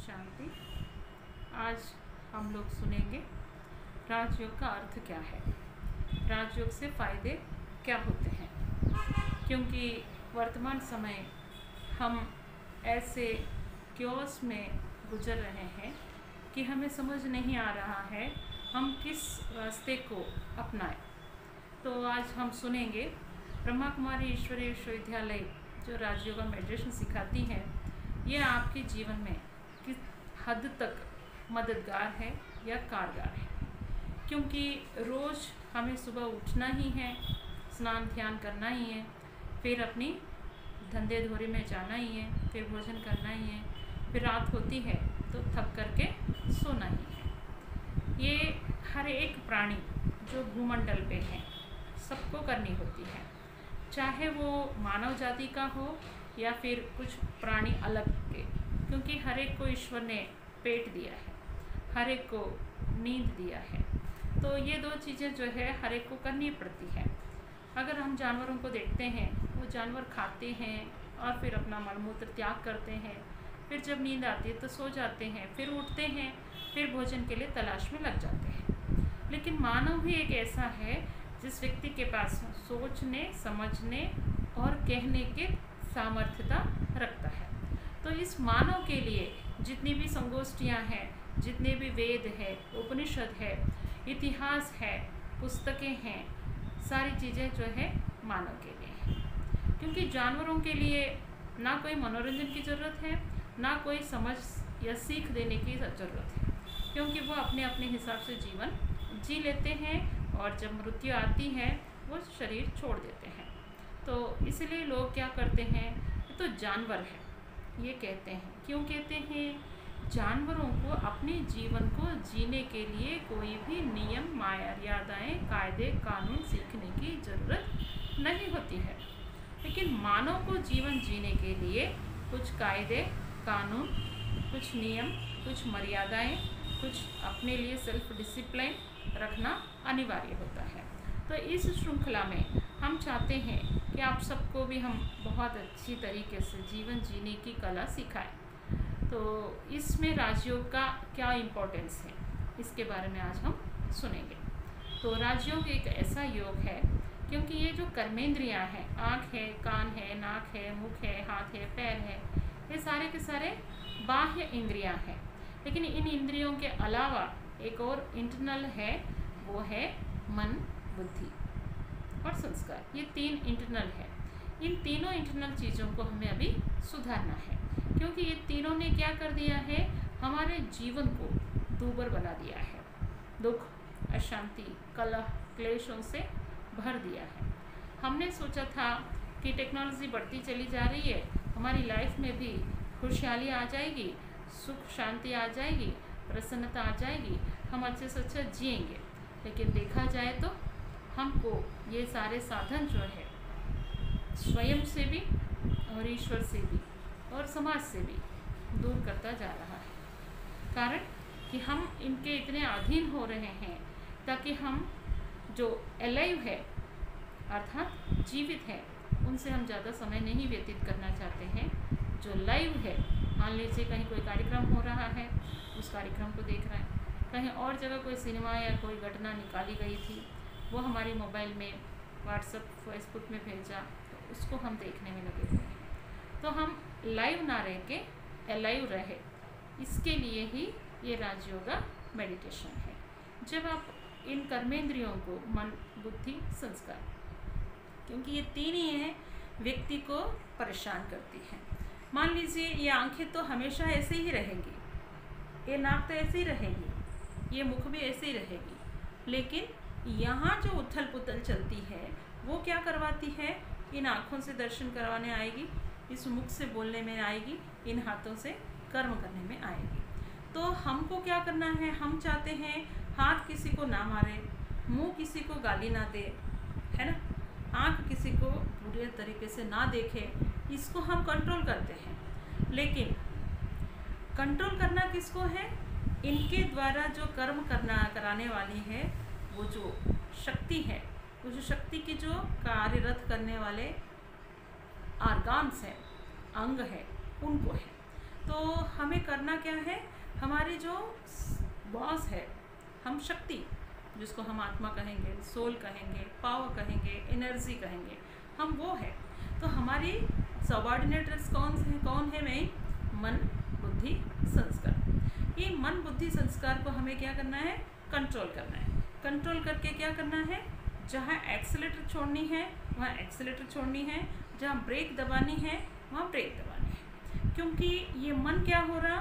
शांति। आज हम लोग सुनेंगे राजयोग का अर्थ क्या है, राजयोग से फ़ायदे क्या होते हैं। क्योंकि वर्तमान समय हम ऐसे क्योस में गुजर रहे हैं कि हमें समझ नहीं आ रहा है हम किस रास्ते को अपनाएं। तो आज हम सुनेंगे ब्रह्मा कुमारी ईश्वरीय विश्वविद्यालय जो राजयोग मेडिटेशन सिखाती है, ये आपके जीवन में किस हद तक मददगार है या कारगर है। क्योंकि रोज़ हमें सुबह उठना ही है, स्नान ध्यान करना ही है, फिर अपनी धंधे धोरे में जाना ही है, फिर भोजन करना ही है, फिर रात होती है तो थक करके सोना ही है। ये हर एक प्राणी जो भूमंडल पे है सबको करनी होती है, चाहे वो मानव जाति का हो या फिर कुछ प्राणी अलग के। क्योंकि हर एक को ईश्वर ने पेट दिया है, हर एक को नींद दिया है, तो ये दो चीज़ें जो है हर एक को करनी पड़ती है। अगर हम जानवरों को देखते हैं, वो जानवर खाते हैं और फिर अपना मलमूत्र त्याग करते हैं, फिर जब नींद आती है तो सो जाते हैं, फिर उठते हैं, फिर भोजन के लिए तलाश में लग जाते हैं। लेकिन मानव भी एक ऐसा है जिस व्यक्ति के पास सोचने, समझने और कहने की सामर्थ्यता रखता है। तो इस मानव के लिए जितनी भी संगोष्ठियाँ हैं, जितने भी वेद है, उपनिषद है, इतिहास है, पुस्तकें हैं, सारी चीज़ें जो है मानव के लिए हैं। क्योंकि जानवरों के लिए ना कोई मनोरंजन की ज़रूरत है, ना कोई समझ या सीख देने की ज़रूरत है, क्योंकि वो अपने अपने हिसाब से जीवन जी लेते हैं और जब मृत्यु आती है वो शरीर छोड़ देते हैं। तो इसलिए लोग क्या करते हैं, ये तो जानवर है ये कहते हैं। क्यों कहते हैं? जानवरों को अपने जीवन को जीने के लिए कोई भी नियम, मर्यादाएं, कायदे, कानून सीखने की ज़रूरत नहीं होती है। लेकिन मानव को जीवन जीने के लिए कुछ कायदे, कानून, कुछ नियम, कुछ मर्यादाएं, कुछ अपने लिए सेल्फ डिसिप्लिन रखना अनिवार्य होता है। तो इस श्रृंखला में हम चाहते हैं कि आप सबको भी हम बहुत अच्छी तरीके से जीवन जीने की कला सिखाएं। तो इसमें राजयोग का क्या इम्पोर्टेंस है, इसके बारे में आज हम सुनेंगे। तो राजयोग एक ऐसा योग है क्योंकि ये जो कर्मेंद्रियां हैं, आँख है, कान है, नाक है, मुख है, हाथ है, पैर है, ये सारे के सारे बाह्य इंद्रियां हैं। लेकिन इन इंद्रियों के अलावा एक और इंटरनल है, वो है मन, बुद्धि और संस्कार। ये तीन इंटरनल है। इन तीनों इंटरनल चीज़ों को हमें अभी सुधारना है, क्योंकि ये तीनों ने क्या कर दिया है, हमारे जीवन को दूभर बना दिया है, दुख, अशांति, कलह, क्लेशों से भर दिया है। हमने सोचा था कि टेक्नोलॉजी बढ़ती चली जा रही है, हमारी लाइफ में भी खुशहाली आ जाएगी, सुख शांति आ जाएगी, प्रसन्नता आ जाएगी, हम अच्छे से अच्छा जिएंगे। लेकिन देखा जाए तो हमको ये सारे साधन जो है स्वयं से भी और ईश्वर से भी और समाज से भी दूर करता जा रहा है। कारण कि हम इनके इतने अधीन हो रहे हैं ताकि हम जो अलाइव है अर्थात जीवित है उनसे हम ज़्यादा समय नहीं व्यतीत करना चाहते हैं। जो लाइव है, मान लीजिए कहीं कोई कार्यक्रम हो रहा है, उस कार्यक्रम को देख रहे हैं, कहीं और जगह कोई सिनेमा या कोई घटना निकाली गई थी, वो हमारे मोबाइल में, व्हाट्सएप, फेसबुक में भेजा, तो उसको हम देखने में लगे हुए हैं। तो हम लाइव ना रह के अलाइव रहे, इसके लिए ही ये राजयोगा मेडिटेशन है। जब आप इन कर्मेंद्रियों को, मन, बुद्धि, संस्कार, क्योंकि ये तीन ही हैं व्यक्ति को परेशान करती हैं। मान लीजिए ये आंखें तो हमेशा ऐसे ही रहेंगी, ये नाक तो ऐसे ही रहेगी, ये मुख भी ऐसे ही रहेगी, लेकिन यहाँ जो उथल पुथल चलती है वो क्या करवाती है, इन आँखों से दर्शन करवाने आएगी, इस मुख से बोलने में आएगी, इन हाथों से कर्म करने में आएगी। तो हमको क्या करना है, हम चाहते हैं हाथ किसी को ना मारे, मुंह किसी को गाली ना दे, है ना, आँख किसी को बुरे तरीके से ना देखे, इसको हम कंट्रोल करते हैं। लेकिन कंट्रोल करना किसको है, इनके द्वारा जो कर्म कराने वाली है वो जो शक्ति है, वो जो शक्ति की जो कार्यरत करने वाले आर्गान्स हैं, अंग है, उनको है। तो हमें करना क्या है, हमारी जो बॉस है, हम शक्ति, जिसको हम आत्मा कहेंगे, सोल कहेंगे, पावर कहेंगे, एनर्जी कहेंगे, हम वो है। तो हमारी सबऑर्डिनेटर्स कौन है मैं, मन बुद्धि संस्कार। ये मन बुद्धि संस्कार को हमें क्या करना है, कंट्रोल करना है। कंट्रोल करके क्या करना है, जहाँ एक्सेलेटर छोड़नी है वहाँ एक्सेलेटर छोड़नी है, जहाँ ब्रेक दबानी है वहाँ ब्रेक दबानी है। क्योंकि ये मन क्या हो रहा,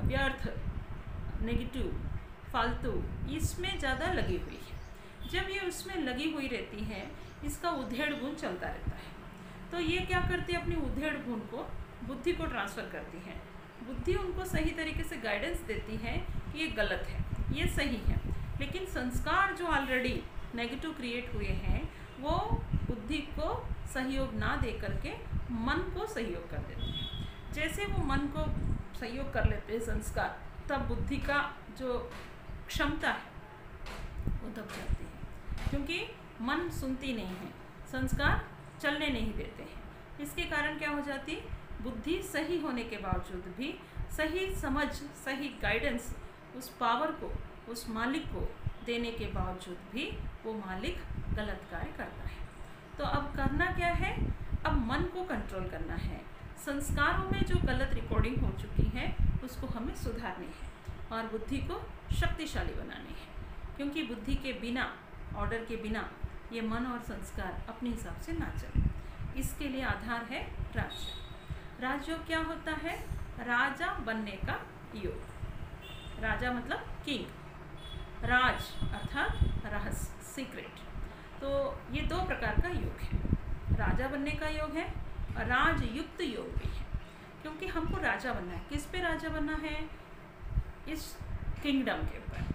व्यर्थ, नेगेटिव, फालतू, इसमें ज़्यादा लगी हुई है। जब ये उसमें लगी हुई रहती है, इसका उधेड़ गुण चलता रहता है। तो ये क्या करती है, अपनी उधेड़ गुण को बुद्धि को ट्रांसफ़र करती है। बुद्धि उनको सही तरीके से गाइडेंस देती है कि ये गलत है, ये सही है। लेकिन संस्कार जो ऑलरेडी नेगेटिव क्रिएट हुए हैं, वो बुद्धि को सहयोग ना दे करके मन को सहयोग कर देते हैं। जैसे वो मन को सहयोग कर लेते हैं संस्कार, तब बुद्धि का जो क्षमता है वो दब जाती है। क्योंकि मन सुनती नहीं है, संस्कार चलने नहीं देते हैं। इसके कारण क्या हो जाती, बुद्धि सही होने के बावजूद भी, सही समझ, सही गाइडेंस उस पावर को, उस मालिक को देने के बावजूद भी वो मालिक गलत कार्य करता है। तो अब करना क्या है, अब मन को कंट्रोल करना है। संस्कारों में जो गलत रिकॉर्डिंग हो चुकी है उसको हमें सुधारनी है और बुद्धि को शक्तिशाली बनानी है। क्योंकि बुद्धि के बिना, ऑर्डर के बिना ये मन और संस्कार अपने हिसाब से ना चले। इसके लिए आधार है राजयोग। राजयोग क्या होता है, राजा बनने का योग। राजा मतलब किंग, राज अर्थात रहस्य, सीक्रेट। तो ये दो प्रकार का योग है, राजा बनने का योग है और राजयुक्त योग भी है। क्योंकि हमको राजा बनना है। किस पे राजा बनना है, इस किंगडम के ऊपर।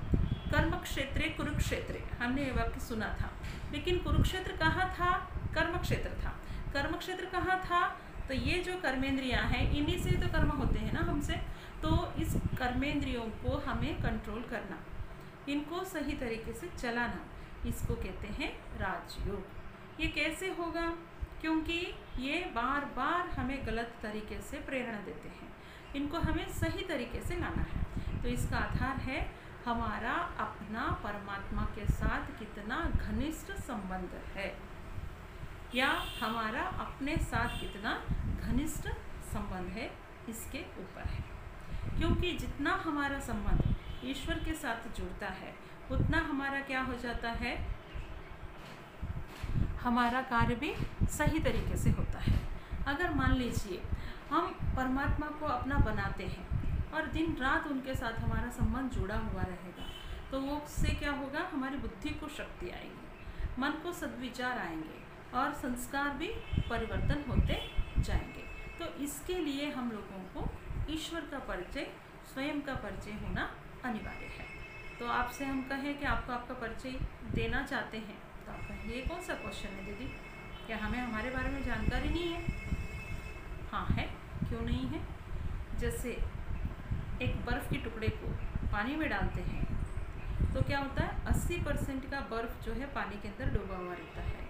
कर्म क्षेत्रे कुरुक्षेत्रे, हमने ये वाक्य सुना था। लेकिन कुरुक्षेत्र कहाँ था, कर्म क्षेत्र था। कर्म क्षेत्र कहाँ था, तो ये जो कर्मेंद्रियाँ हैं, इन्हीं से तो कर्म होते हैं ना हमसे। तो इस कर्मेंद्रियों को हमें कंट्रोल करना, इनको सही तरीके से चलाना, इसको कहते हैं राजयोग। ये कैसे होगा, क्योंकि ये बार बार हमें गलत तरीके से प्रेरणा देते हैं, इनको हमें सही तरीके से लाना है। तो इसका आधार है हमारा अपना परमात्मा के साथ कितना घनिष्ठ संबंध है, या हमारा अपने साथ कितना घनिष्ठ संबंध है, इसके ऊपर है। क्योंकि जितना हमारा संबंध ईश्वर के साथ जुड़ता है, उतना हमारा क्या हो जाता है, हमारा कार्य भी सही तरीके से होता है। अगर मान लीजिए हम परमात्मा को अपना बनाते हैं और दिन रात उनके साथ हमारा संबंध जुड़ा हुआ रहेगा, तो वो उससे क्या होगा, हमारी बुद्धि को शक्ति आएगी, मन को सद्विचार आएंगे और संस्कार भी परिवर्तन होते जाएंगे। तो इसके लिए हम लोगों को ईश्वर का परिचय, स्वयं का परिचय होना अनिवार्य है। तो आपसे हम कहें कि आपको आपका परिचय देना चाहते हैं, तो आप कहेंगे ये कौन सा क्वेश्चन है दीदी, क्या हमें हमारे बारे में जानकारी नहीं है? हाँ है, क्यों नहीं है। जैसे एक बर्फ़ के टुकड़े को पानी में डालते हैं तो क्या होता है, 80% का बर्फ़ जो है पानी के अंदर डूबा हुआ रहता है,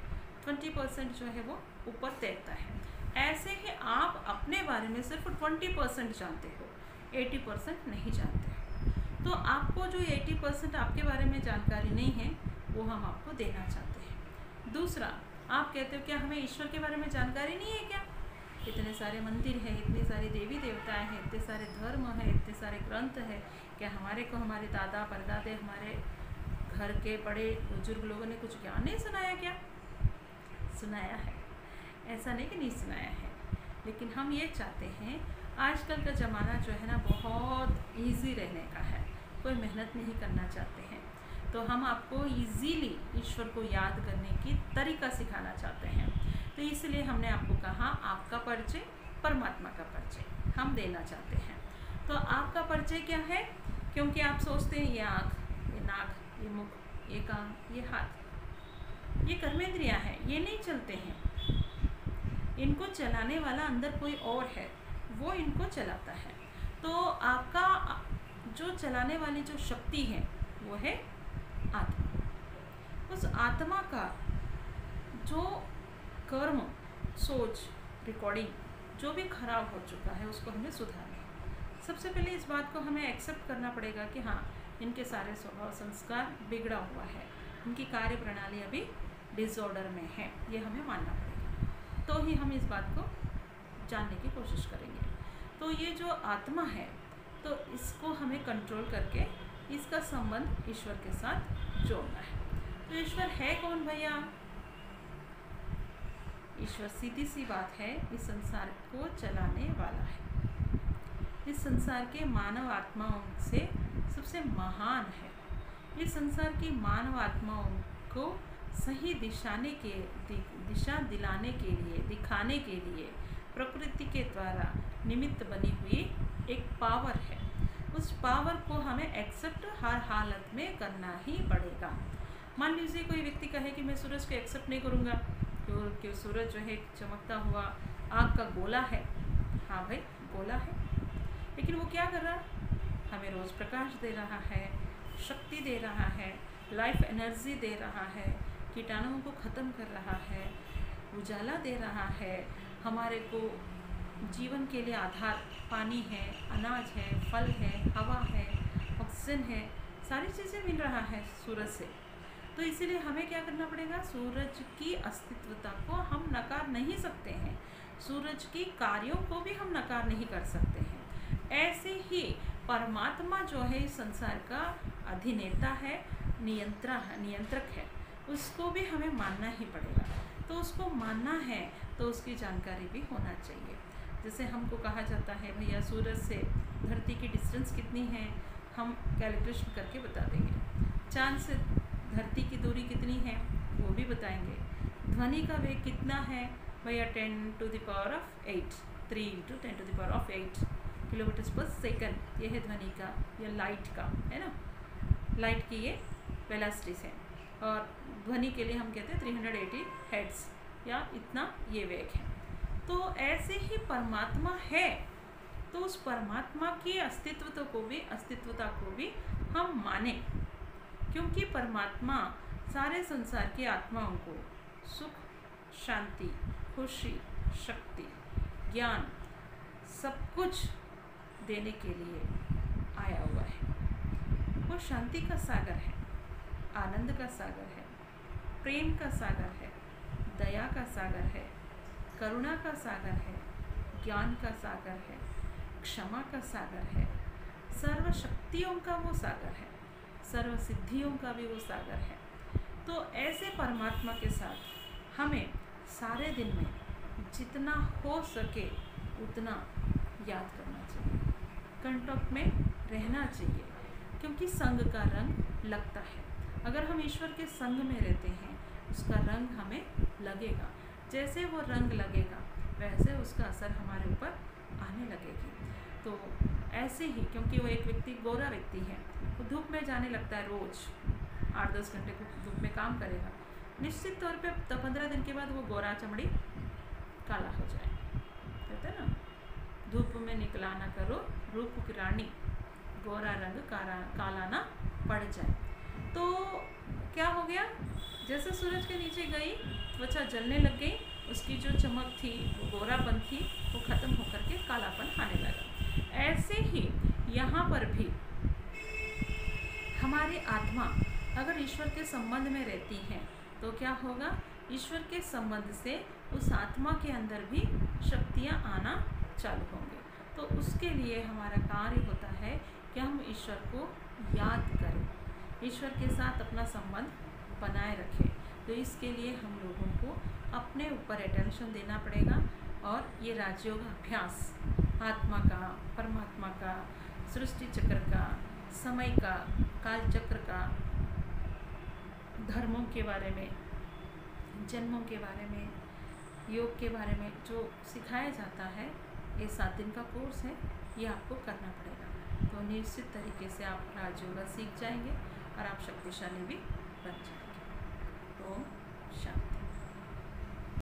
20% जो है वो ऊपर तैरता है। ऐसे ही आप अपने बारे में सिर्फ 20% जानते हो, 80% नहीं जानते। तो आपको जो 80% आपके बारे में जानकारी नहीं है, वो हम आपको देना चाहते हैं। दूसरा, आप कहते हो क्या हमें ईश्वर के बारे में जानकारी नहीं है क्या? इतने सारे मंदिर हैं, इतनी सारी देवी देवताएं हैं, इतने सारे धर्म हैं, इतने सारे ग्रंथ हैं, क्या हमारे को हमारे दादा परदादे, हमारे घर के बड़े बुजुर्ग लोगों ने कुछ ज्ञान नहीं सुनाया क्या? सुनाया है, ऐसा नहीं कि नहीं सुनाया है। लेकिन हम ये चाहते हैं, आजकल का ज़माना जो है ना बहुत इजी रहने का है, कोई मेहनत नहीं करना चाहते हैं। तो हम आपको इजीली ईश्वर को याद करने की तरीका सिखाना चाहते हैं। तो इसलिए हमने आपको कहा आपका परिचय, परमात्मा का परिचय हम देना चाहते हैं। तो आपका परिचय क्या है? क्योंकि आप सोचते हैं ये आँख, ये नाक, ये मुख, ये कान, ये हाथ, ये कर्मेंद्रियाँ हैं, ये नहीं चलते हैं, इनको चलाने वाला अंदर कोई और है, वो इनको चलाता है। तो आपका जो चलाने वाली जो शक्ति है वो है आत्मा। उस आत्मा का जो कर्म, सोच, रिकॉर्डिंग जो भी खराब हो चुका है उसको हमें सुधारना है। सबसे पहले इस बात को हमें एक्सेप्ट करना पड़ेगा कि हाँ, इनके सारे स्वभाव संस्कार बिगड़ा हुआ है, इनकी कार्य प्रणाली अभी डिसऑर्डर में है, ये हमें मानना पड़ेगा। तो ही हम इस बात को जानने की कोशिश करेंगे। तो ये जो आत्मा है, तो इसको हमें कंट्रोल करके इसका संबंध ईश्वर के साथ जोड़ना है। तो ईश्वर है कौन भैया? ईश्वर सीधी सी बात है, इस संसार को चलाने वाला है। इस संसार के मानव आत्माओं से सबसे महान है। इस संसार की मानव आत्माओं को सही दिशा दिलाने के लिए, दिखाने के लिए प्रकृति के द्वारा निमित्त बनी हुई एक पावर है। उस पावर को हमें एक्सेप्ट हर हालत में करना ही पड़ेगा। मान लीजिए कोई व्यक्ति कहे कि मैं सूरज को एक्सेप्ट नहीं करूँगा, क्योंकि सूरज जो है एक चमकता हुआ आग का गोला है। हाँ भाई, गोला है, लेकिन वो क्या कर रहा है? हमें रोज़ प्रकाश दे रहा है, शक्ति दे रहा है, लाइफ एनर्जी दे रहा है, कीटाणुओं को ख़त्म कर रहा है, उजाला दे रहा है, हमारे को जीवन के लिए आधार पानी है, अनाज है, फल है, हवा है, ऑक्सीजन है, सारी चीज़ें मिल रहा है सूरज से। तो इसीलिए हमें क्या करना पड़ेगा? सूरज की अस्तित्वता को हम नकार नहीं सकते हैं, सूरज की कार्यों को भी हम नकार नहीं कर सकते हैं। ऐसे ही परमात्मा जो है इस संसार का अधिनेता है, नियंत्रक है, उसको भी हमें मानना ही पड़ेगा। तो उसको मानना है तो उसकी जानकारी भी होना चाहिए। जैसे हमको कहा जाता है भैया सूरज से धरती की डिस्टेंस कितनी है, हम कैलकुलेशन करके बता देंगे। चांद से धरती की दूरी कितनी है वो भी बताएंगे। ध्वनि का वेग कितना है भैया, 10⁸ 3 × 10⁸ किलोमीटर पर सेकंड, ये है ध्वनि का या लाइट का, है ना। लाइट की ये वेलोसिटीज है, और ध्वनि के लिए हम कहते हैं 380 हेर्ट्ज या इतना ये वेग है। तो ऐसे ही परमात्मा है, तो उस परमात्मा की अस्तित्वता को भी हम माने, क्योंकि परमात्मा सारे संसार की आत्माओं को सुख, शांति, खुशी, शक्ति, ज्ञान सब कुछ देने के लिए आया हुआ है। वो शांति का सागर है, आनंद का सागर है, प्रेम का सागर है, दया का सागर है, करुणा का सागर है, ज्ञान का सागर है, क्षमा का सागर है, सर्व शक्तियों का वो सागर है, सर्व सिद्धियों का भी वो सागर है। तो ऐसे परमात्मा के साथ हमें सारे दिन में जितना हो सके उतना याद करना चाहिए, कंटक में रहना चाहिए, क्योंकि संग का रंग लगता है। अगर हम ईश्वर के संग में रहते हैं उसका रंग हमें लगेगा, जैसे वो रंग लगेगा वैसे उसका असर हमारे ऊपर आने लगेगी। तो ऐसे ही, क्योंकि वो एक व्यक्ति गोरा व्यक्ति है, वो धूप में जाने लगता है, रोज़ 8-10 घंटे धूप में काम करेगा, निश्चित तौर पे 15 दिन के बाद वो गोरा चमड़ी काला हो जाए। कहते हैं ना, धूप में निकला ना करो रूप की रानी, गोरा रंग काला ना पड़ जाए। तो क्या हो गया? जैसे सूरज के नीचे गई, त्वचा जलने लग गई, उसकी जो चमक थी, वो गोरापन थी, वो ख़त्म होकर के कालापन आने लगा। ऐसे ही यहाँ पर भी हमारी आत्मा अगर ईश्वर के संबंध में रहती है तो क्या होगा? ईश्वर के संबंध से उस आत्मा के अंदर भी शक्तियाँ आना चालू होंगे। तो उसके लिए हमारा कार्य होता है कि हम ईश्वर को याद करें, ईश्वर के साथ अपना संबंध बनाए रखें। तो इसके लिए हम लोगों को अपने ऊपर अटेंशन देना पड़ेगा, और ये राजयोग अभ्यास आत्मा का, परमात्मा का, सृष्टि चक्र का, समय का, काल चक्र का, धर्मों के बारे में, जन्मों के बारे में, योग के बारे में जो सिखाया जाता है, ये 7 दिन का कोर्स है, ये आपको करना पड़ेगा। तो निश्चित तरीके से आप राजयोग सीख जाएंगे और आप शक्तिशाली भी बन जाएंगे। ओम शांति।